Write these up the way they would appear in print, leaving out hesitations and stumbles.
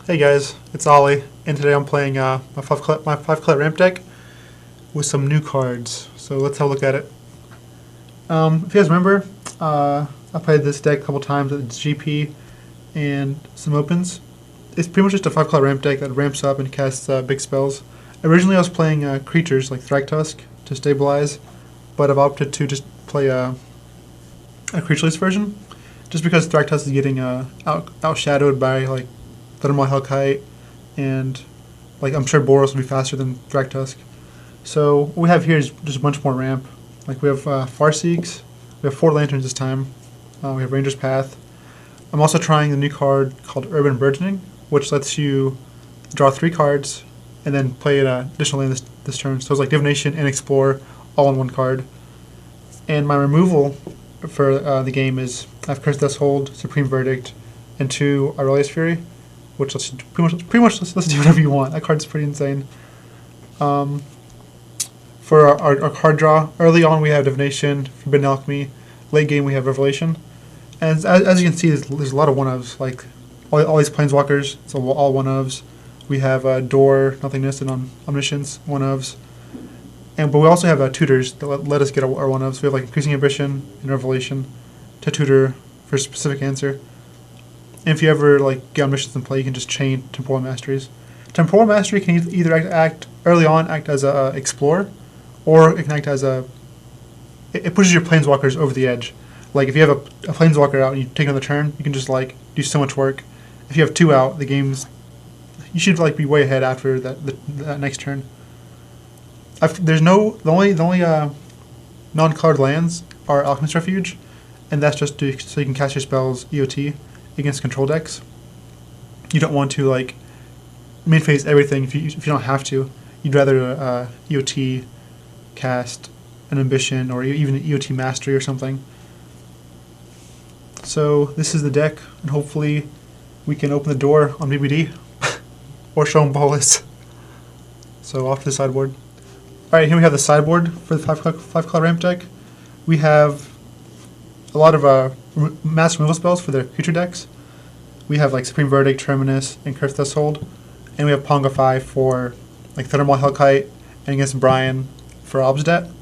Hey guys, it's Ollie, and today I'm playing my five color ramp deck with some new cards. So let's have a look at it. If you guys remember, I played this deck a couple times at the GP and some opens. It's pretty much just a 5 color ramp deck that ramps up and casts big spells. Originally I was playing creatures like Thragtusk to stabilize, but I've opted to just play a creatureless version, just because Thragtusk is getting outshadowed by like Thermal Hellkite, and like I'm sure Boros will be faster than Thragtusk. So what we have here is just a bunch more ramp. Like we have Farseeks, we have 4 lanterns this time, we have Ranger's Path. I'm also trying the new card called Urban Burgeoning, which lets you draw 3 cards and then play an additional land this turn. So it's like Divination and Explore all in one card. And my removal for the game is I have Cursed Threshold, Supreme Verdict, and 2 Aurelius Fury, which lets you pretty much let's do whatever you want. That card's pretty insane. For our card draw, early on we have Divination, Forbidden Alchemy. Late game we have Revelation. And as you can see, there's a lot of one-ofs. Like all these Planeswalkers, it's all one-ofs. We have Door, Nothingness, and Omniscience, one-ofs. But we also have tutors that let us get our one-ofs. We have like Increasing Ambition and Revelation to tutor for a specific answer. And if you ever like get Omniscience in play, you can just chain Temporal Masteries. Temporal Mastery can either act early on, act as a Explorer, or it can act as it pushes your Planeswalkers over the edge. Like if you have a Planeswalker out and you take another turn, you can just like do so much work. If you have 2 out, you should like be way ahead after that next turn. The only non-colored lands are Alchemist Refuge, and that's just so you can cast your spells EOT against control decks. You don't want to like main phase everything if you don't have to. You'd rather EOT cast an Ambition or even an EOT Mastery or something. So this is the deck, and hopefully we can open the door on BBD or show them Bolus. So off to the sideboard. Alright, here we have the sideboard for the 5 color ramp deck. We have a lot of mass removal spells for their creature decks. We have like Supreme Verdict, Terminus, and Cursed Threshold. And we have Pongify for like Thermal Hellkite, and against Brian for Obsdet.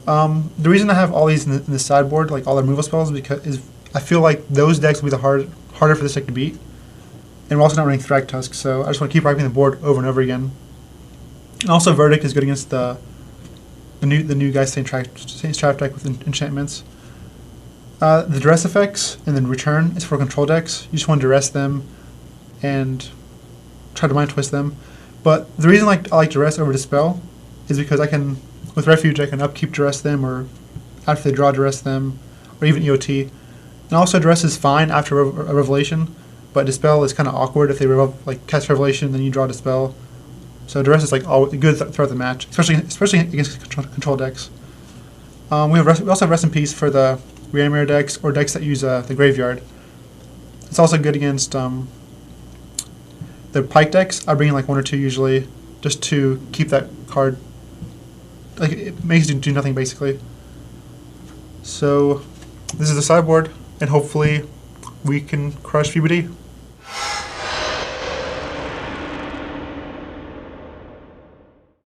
The reason I have all these in the sideboard, like all the removal spells, is I feel like those decks will be the harder for this deck to beat. And we're also not running Thragtusk, so I just want to keep wiping the board over and over again. And also Verdict is good against the new guy Saint's Trap deck with enchantments. The duress effects and then return is for control decks. You just want to duress them and try to mind twist them. But the reason I like duress over dispel is because with refuge I can upkeep duress them, or after they draw duress them, or even EOT. And also duress is fine after a revelation, but dispel is kind of awkward if they cast revelation then you draw dispel. So duress is like good throughout the match, especially against control decks. We also have Rest in Peace for the Reanimator decks or decks that use the graveyard. It's also good against the Pike decks. I bring in like 1 or 2 usually, just to keep that card. Like it makes you do nothing basically. So this is the sideboard, and hopefully we can crush VBD.